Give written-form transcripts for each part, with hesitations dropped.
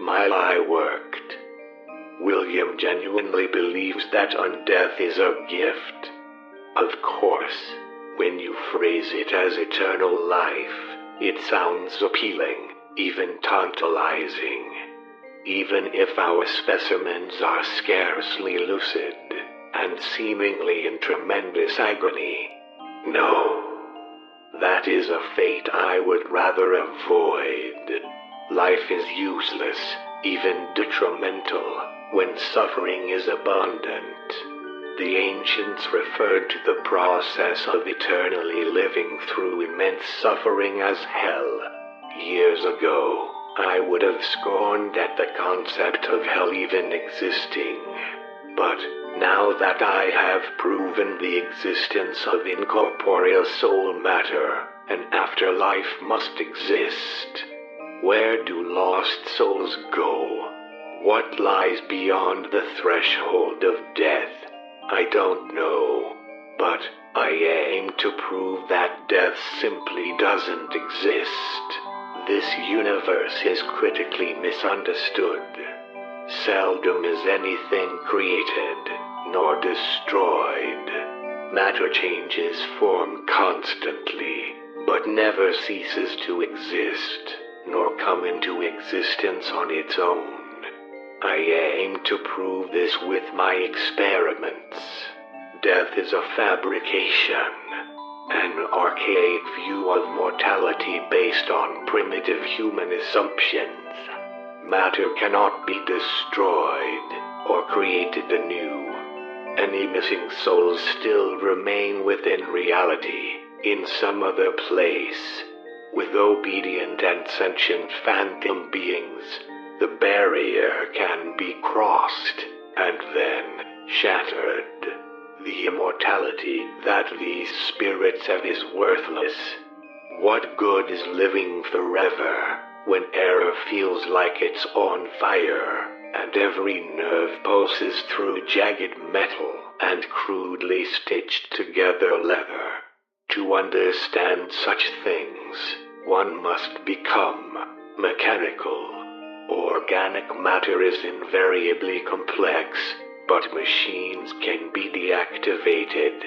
my lie worked. William genuinely believes that undeath is a gift. Of course, when you phrase it as eternal life, it sounds appealing, even tantalizing. Even if our specimens are scarcely lucid, and seemingly in tremendous agony. No. That is a fate I would rather avoid. Life is useless, even detrimental, when suffering is abundant. The ancients referred to the process of eternally living through immense suffering as hell. Years ago, I would have scorned at the concept of hell even existing. But now that I have proven the existence of incorporeal soul matter, an afterlife must exist. Where do lost souls go? What lies beyond the threshold of death? I don't know. But I aim to prove that death simply doesn't exist. This universe is critically misunderstood. Seldom is anything created, nor destroyed. Matter changes form constantly, but never ceases to exist, nor come into existence on its own. I aim to prove this with my experiments. Death is a fabrication, an archaic view of mortality based on primitive human assumptions. Matter cannot be destroyed or created anew. Any missing souls still remain within reality, in some other place. With obedient and sentient phantom beings, the barrier can be crossed, and then shattered. The immortality that these spirits have is worthless. What good is living forever, when air feels like it's on fire, and every nerve pulses through jagged metal and crudely stitched together leather? To understand such things, one must become mechanical. Organic matter is invariably complex, but machines can be deactivated,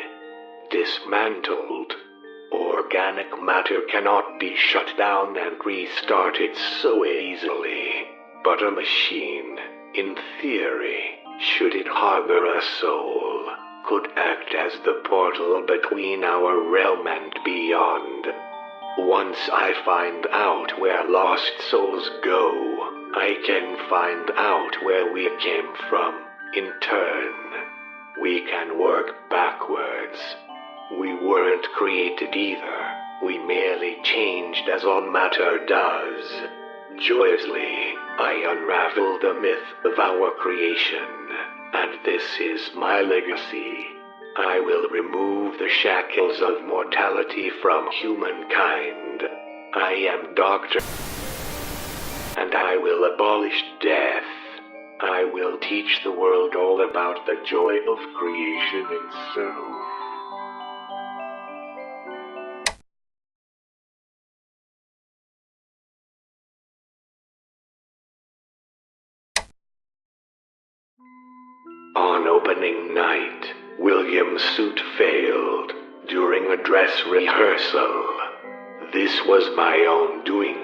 dismantled. Organic matter cannot be shut down and restarted so easily, but a machine, in theory, should it harbor a soul, could act as the portal between our realm and beyond. Once I find out where lost souls go, I can find out where we came from. In turn, we can work backwards. We weren't created either. We merely changed as all matter does. Joyously, I unravel the myth of our creation, and this is my legacy. I will remove the shackles of mortality from humankind. I am Doctor, and I will abolish death. I will teach the world all about the joy of creation itself. On opening night, William's suit failed during a dress rehearsal. This was my own doing.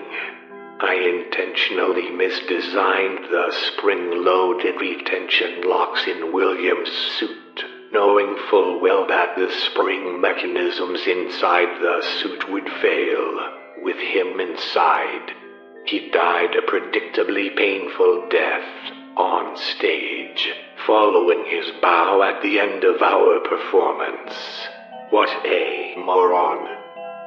I intentionally misdesigned the spring-loaded retention locks in William's suit, knowing full well that the spring mechanisms inside the suit would fail, with him inside. He died a predictably painful death on stage, following his bow at the end of our performance. What a moron.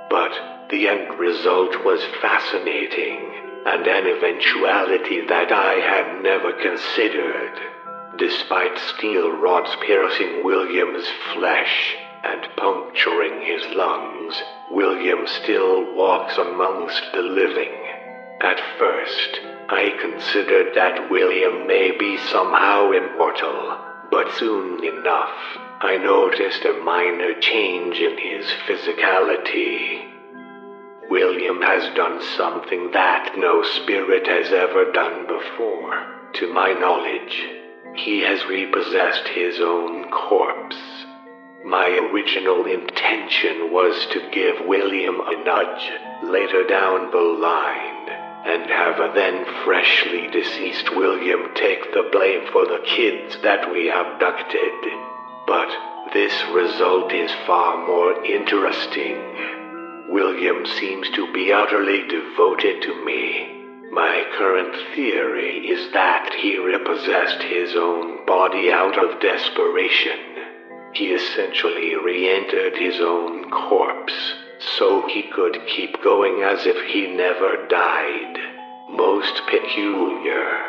But the end result was fascinating, and an eventuality that I had never considered. Despite steel rods piercing William's flesh and puncturing his lungs, William still walks amongst the living. At first, I considered that William may be somehow immortal, but soon enough, I noticed a minor change in his physicality. William has done something that no spirit has ever done before. To my knowledge, he has repossessed his own corpse. My original intention was to give William a nudge later down the line, and have a then freshly deceased William take the blame for the kids that we abducted. But this result is far more interesting. William seems to be utterly devoted to me. My current theory is that he repossessed his own body out of desperation. He essentially re-entered his own corpse, so he could keep going as if he never died. Most peculiar.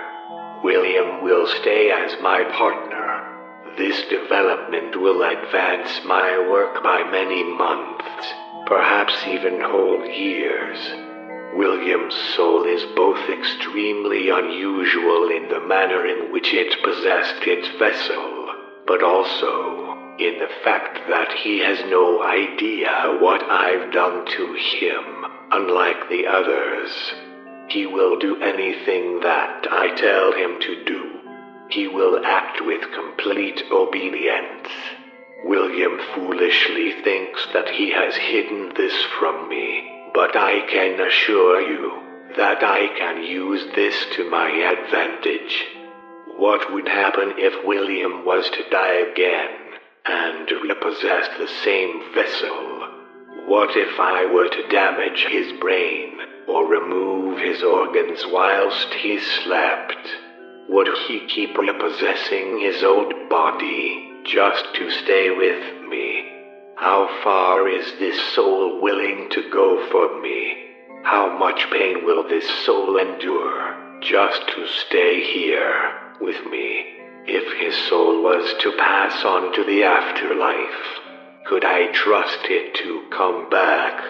William will stay as my partner. This development will advance my work by many months, perhaps even whole years. William's soul is both extremely unusual in the manner in which it possessed its vessel, but also in the fact that he has no idea what I've done to him, unlike the others. He will do anything that I tell him to do. He will act with complete obedience. William foolishly thinks that he has hidden this from me, but I can assure you that I can use this to my advantage. What would happen if William was to die again and repossess the same vessel? What if I were to damage his brain or remove his organs whilst he slept? Would he keep repossessing his old body just to stay with me? How far is this soul willing to go for me? How much pain will this soul endure just to stay here with me? If his soul was to pass on to the afterlife, could I trust it to come back?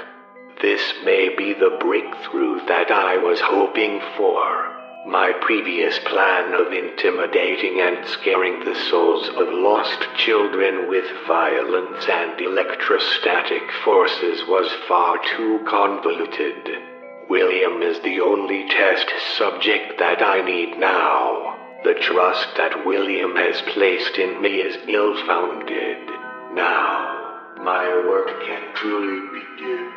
This may be the breakthrough that I was hoping for. My previous plan of intimidating and scaring the souls of lost children with violence and electrostatic forces was far too convoluted. William is the only test subject that I need now. The trust that William has placed in me is ill-founded. Now, my work can truly begin.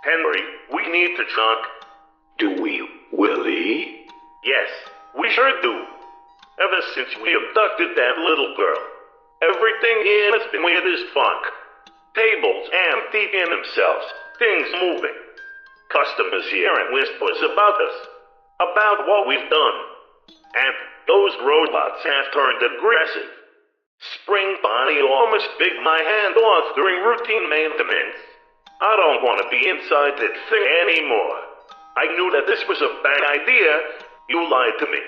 Henry, we need to talk. Do we, Willie? Yes, we sure do. Ever since we abducted that little girl, everything here has been weird as fuck. Tables emptying themselves, things moving. Customers here and whispers about us, about what we've done. And those robots have turned aggressive. Spring body almost bit my hand off during routine maintenance. I don't want to be inside that thing anymore. I knew that this was a bad idea. You lied to me.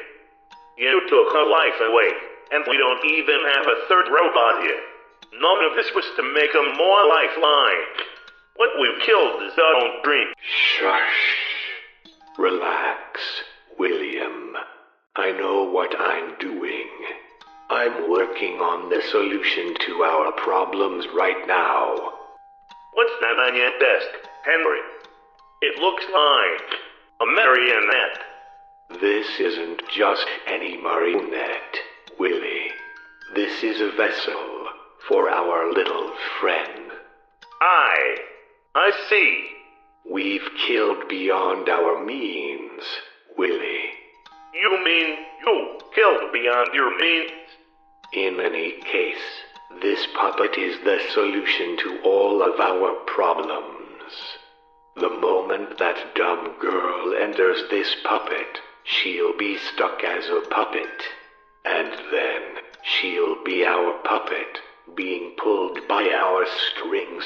You took her life away, and we don't even have a third robot here. None of this was to make her more lifeline. What we've killed is our own dream. Shush. Relax, William. I know what I'm doing. I'm working on the solution to our problems right now. What's that on your desk, Henry? It looks like a marionette. This isn't just any marionette, Willie. This is a vessel for our little friend. I see. We've killed beyond our means, Willie. You mean you killed beyond your means? In any case, this puppet is the solution to all of our problems. The moment that dumb girl enters this puppet, she'll be stuck as a puppet. And then she'll be our puppet, being pulled by our strings,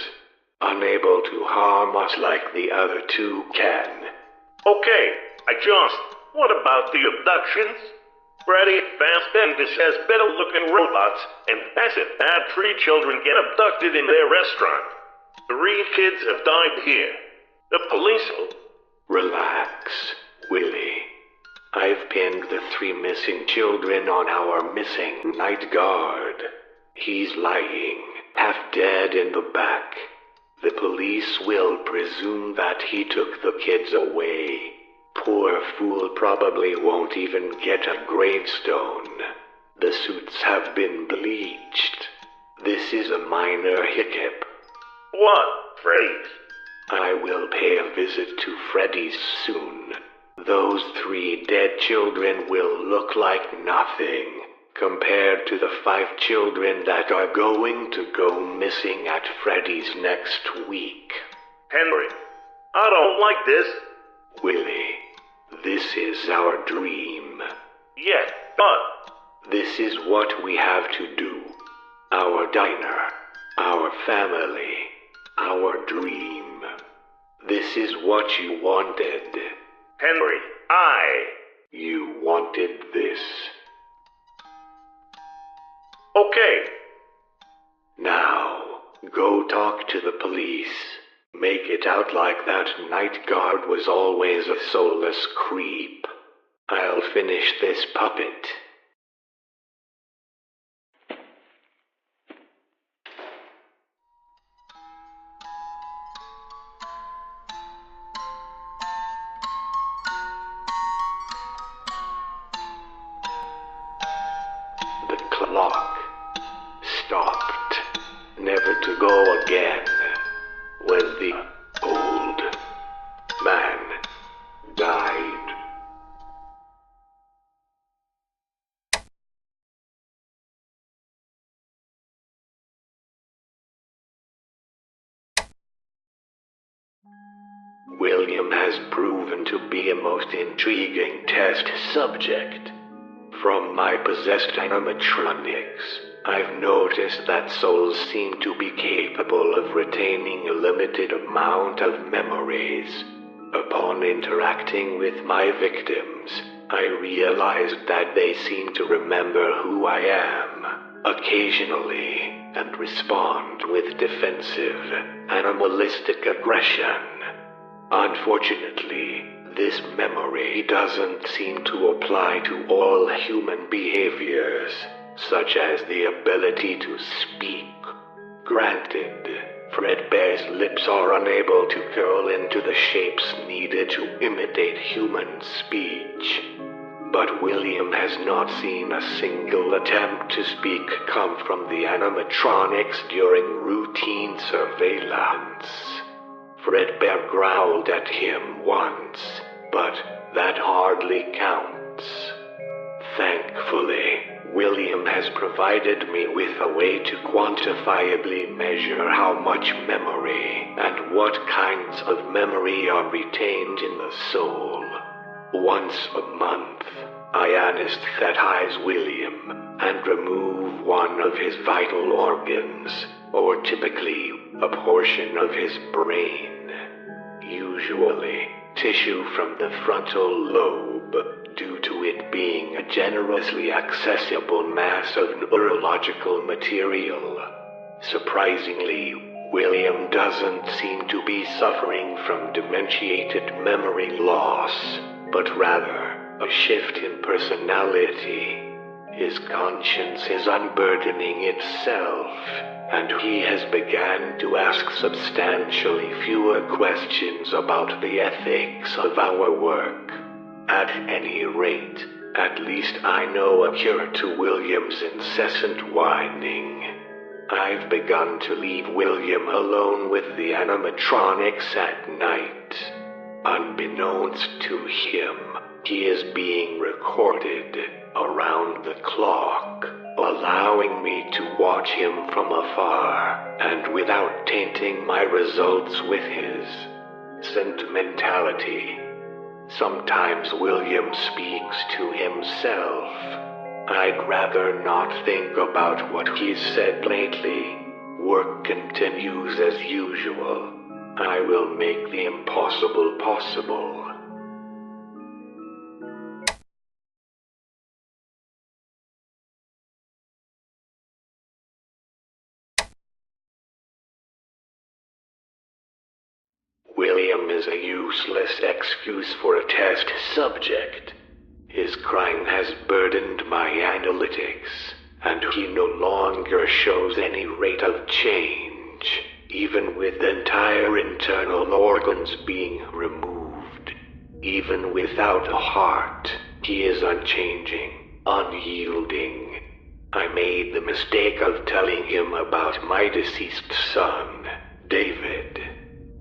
unable to harm us like the other two can. Okay, what about the abductions? Freddy Fastbendis has better-looking robots, and as if bad 3 children get abducted in their restaurant. 3 kids have died here. The police will... Relax, Willie, I've pinned the 3 missing children on our missing night guard. He's lying, half dead in the back. The police will presume that he took the kids away. Poor fool probably won't even get a gravestone. The suits have been bleached. This is a minor hiccup. What, Freddy's? I will pay a visit to Freddy's soon. Those 3 dead children will look like nothing compared to the 5 children that are going to go missing at Freddy's next week. Henry, I don't like this. Willie, this is our dream. Yes, but... This is what we have to do. Our diner, our family, our dream. This is what you wanted. Henry, You wanted this. Okay. Now, go talk to the police. Make it out like that night guard was always a soulless creep. I'll finish this puppet. The clock stopped, never to go again, when the old man died. William has proven to be a most intriguing test subject. From my possessed animatronics, I've noticed that souls seem to be capable of retaining a limited amount of memories. Upon interacting with my victims, I realized that they seem to remember who I am, occasionally, and respond with defensive, animalistic aggression. Unfortunately, this memory doesn't seem to apply to all human behaviors, such as the ability to speak. Granted, Fredbear's lips are unable to curl into the shapes needed to imitate human speech. But William has not seen a single attempt to speak come from the animatronics during routine surveillance. Fredbear growled at him once, but that hardly counts. Thankfully, William has provided me with a way to quantifiably measure how much memory and what kinds of memory are retained in the soul. Once a month, I anesthetize William and remove one of his vital organs, or typically a portion of his brain. Usually, tissue from the frontal lobe, due to it being a generously accessible mass of neurological material. Surprisingly, William doesn't seem to be suffering from dementiated memory loss, but rather a shift in personality. His conscience is unburdening itself, and he has begun to ask substantially fewer questions about the ethics of our work. At any rate, at least I know a cure to William's incessant whining. I've begun to leave William alone with the animatronics at night. Unbeknownst to him, he is being recorded around the clock, allowing me to watch him from afar and without tainting my results with his sentimentality. Sometimes William speaks to himself. I'd rather not think about what he's said lately. Work continues as usual. I will make the impossible possible. William is a useless excuse for a test subject. His crime has burdened my analytics, and he no longer shows any rate of change, even with entire internal organs being removed. Even without a heart, he is unchanging, unyielding. I made the mistake of telling him about my deceased son, David,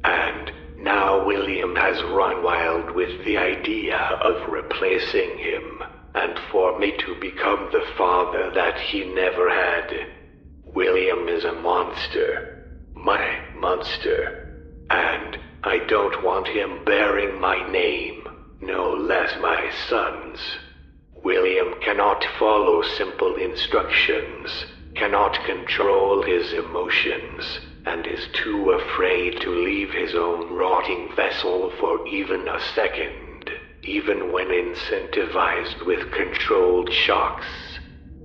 and now William has run wild with the idea of replacing him, and for me to become the father that he never had. William is a monster, my monster, and I don't want him bearing my name, no less my son's. William cannot follow simple instructions, cannot control his emotions, and is too afraid to leave his own rotting vessel for even a second, even when incentivized with controlled shocks.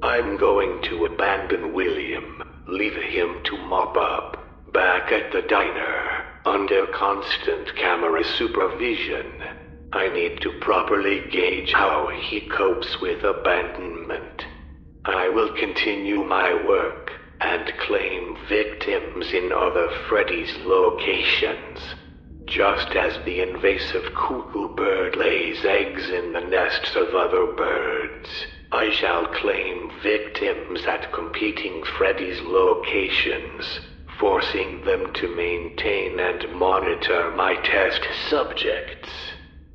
I'm going to abandon William, leave him to mop up, back at the diner, under constant camera supervision. I need to properly gauge how he copes with abandonment. I will continue my work and claim victims in other Freddy's locations. Just as the invasive cuckoo bird lays eggs in the nests of other birds, I shall claim victims at competing Freddy's locations, forcing them to maintain and monitor my test subjects.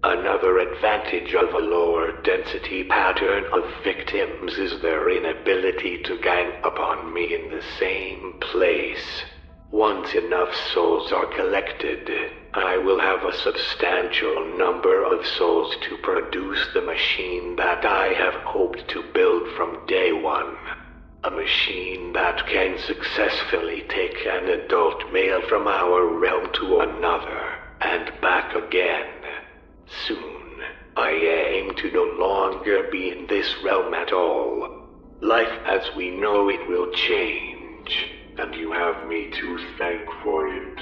Another advantage of a lower density pattern of victims is their inability to gang upon me in the same place. Once enough souls are collected, I will have a substantial number of souls to produce the machine that I have hoped to build from day one. A machine that can successfully take an adult male from our realm to another, and back again. Soon, I aim to no longer be in this realm at all. Life as we know it will change, and you have me to thank for it.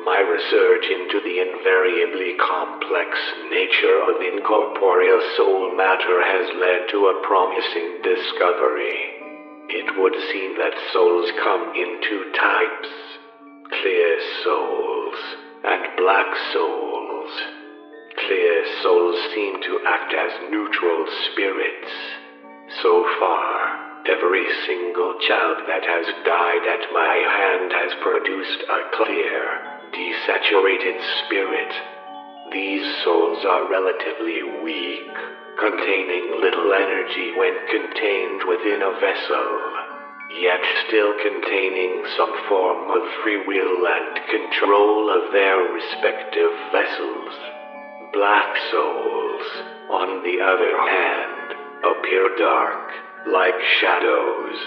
My research into the invariably complex nature of incorporeal soul matter has led to a promising discovery. It would seem that souls come in two types: clear souls and black souls. Clear souls seem to act as neutral spirits. So far, every single child that has died at my hand has produced a clear, desaturated spirit. These souls are relatively weak, containing little energy when contained within a vessel, yet still containing some form of free will and control of their respective vessels. Black souls, on the other hand, appear dark, like shadows.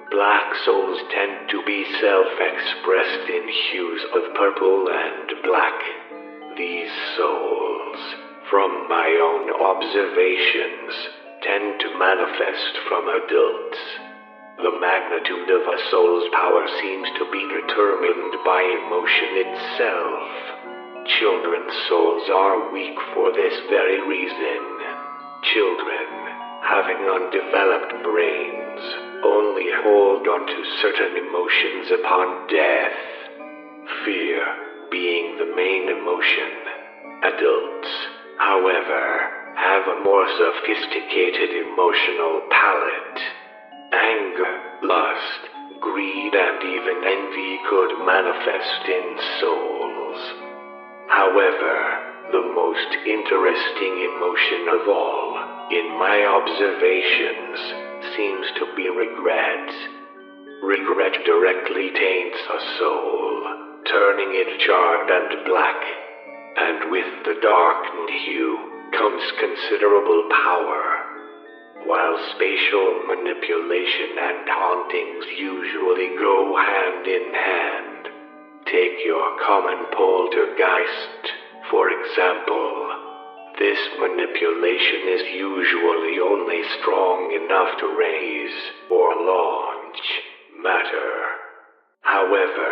Black souls tend to be self-expressed in hues of purple and black. These souls, from my own observations, tend to manifest from adults. The magnitude of a soul's power seems to be determined by emotion itself. Children's souls are weak for this very reason. Children, having undeveloped brains, only hold on to certain emotions upon death. Fear being the main emotion. Adults, however, have a more sophisticated emotional palette. Anger, lust, greed, and even envy could manifest in souls. However, the most interesting emotion of all, in my observations, seems to be regret. Regret directly taints a soul, turning it charred and black. And with the darkened hue comes considerable power. While spatial manipulation and hauntings usually go hand in hand, take your common poltergeist, for example. This manipulation is usually only strong enough to raise or launch matter. However,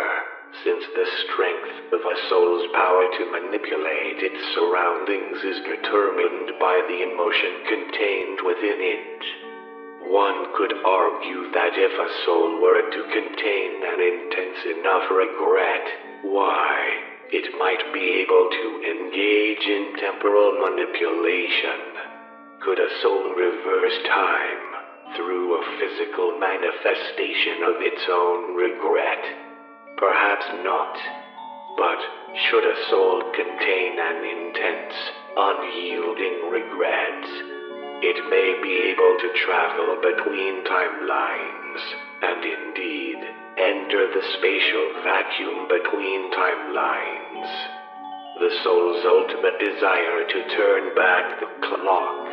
since the strength of a soul's power to manipulate its surroundings is determined by the emotion contained within it, one could argue that if a soul were to contain an intense enough regret, why, it might be able to engage in temporal manipulation. Could a soul reverse time through a physical manifestation of its own regret? Perhaps not. But should a soul contain an intense, unyielding regret, it may be able to travel between timelines, and indeed, enter the spatial vacuum between timelines. The soul's ultimate desire to turn back the clock.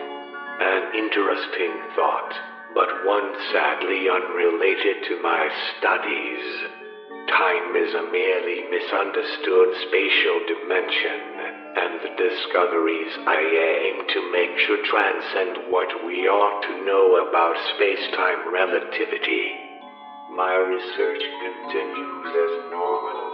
An interesting thought, but one sadly unrelated to my studies. Time is a merely misunderstood spatial dimension, and the discoveries I aim to make should transcend what we ought to know about space-time relativity. My research continues as normal.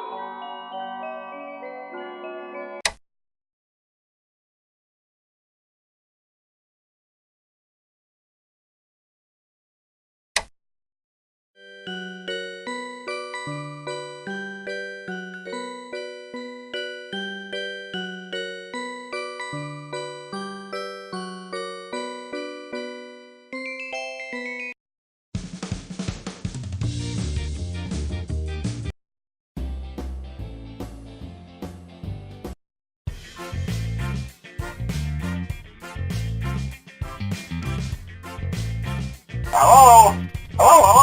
Hello? Hello?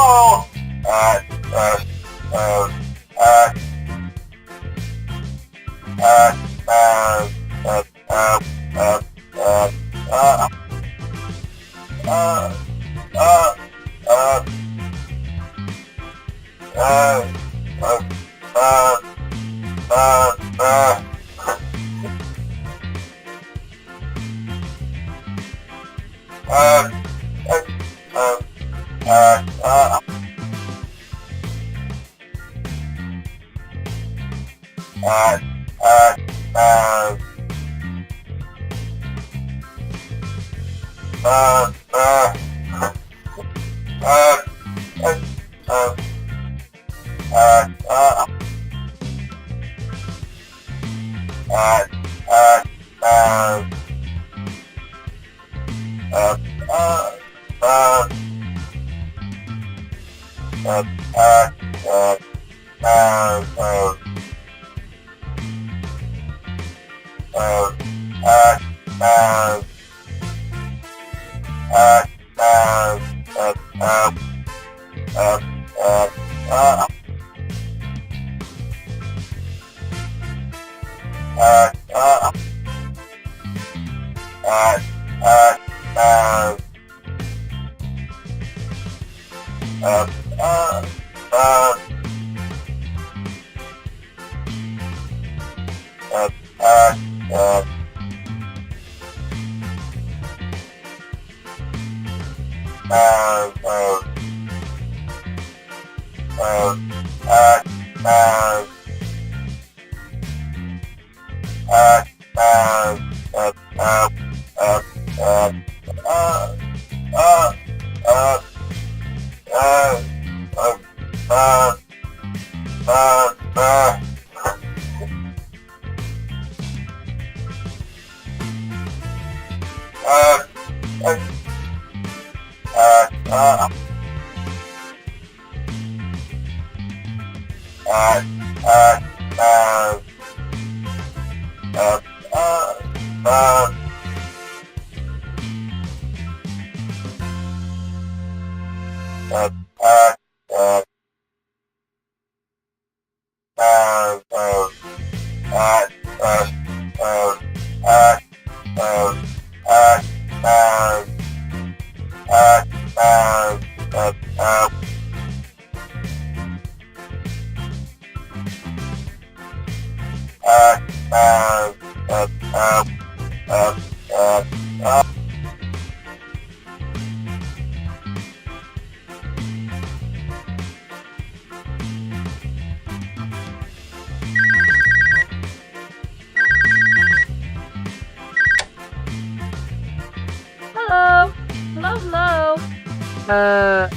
uh,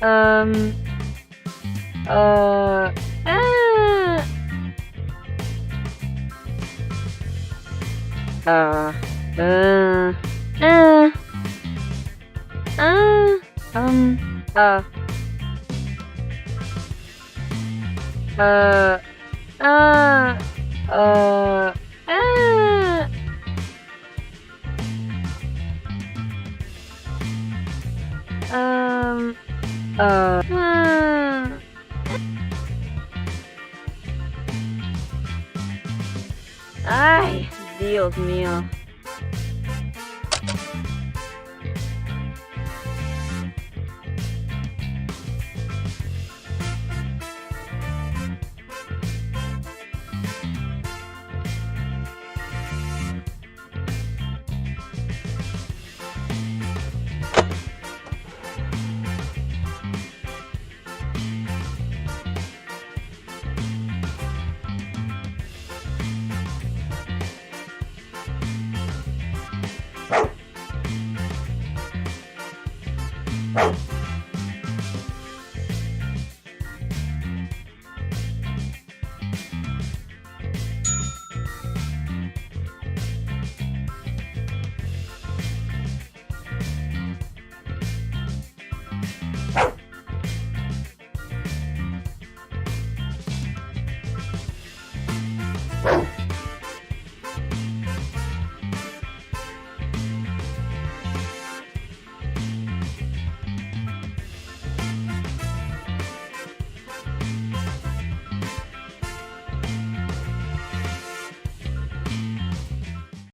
um, uh, Ay, Dios mío.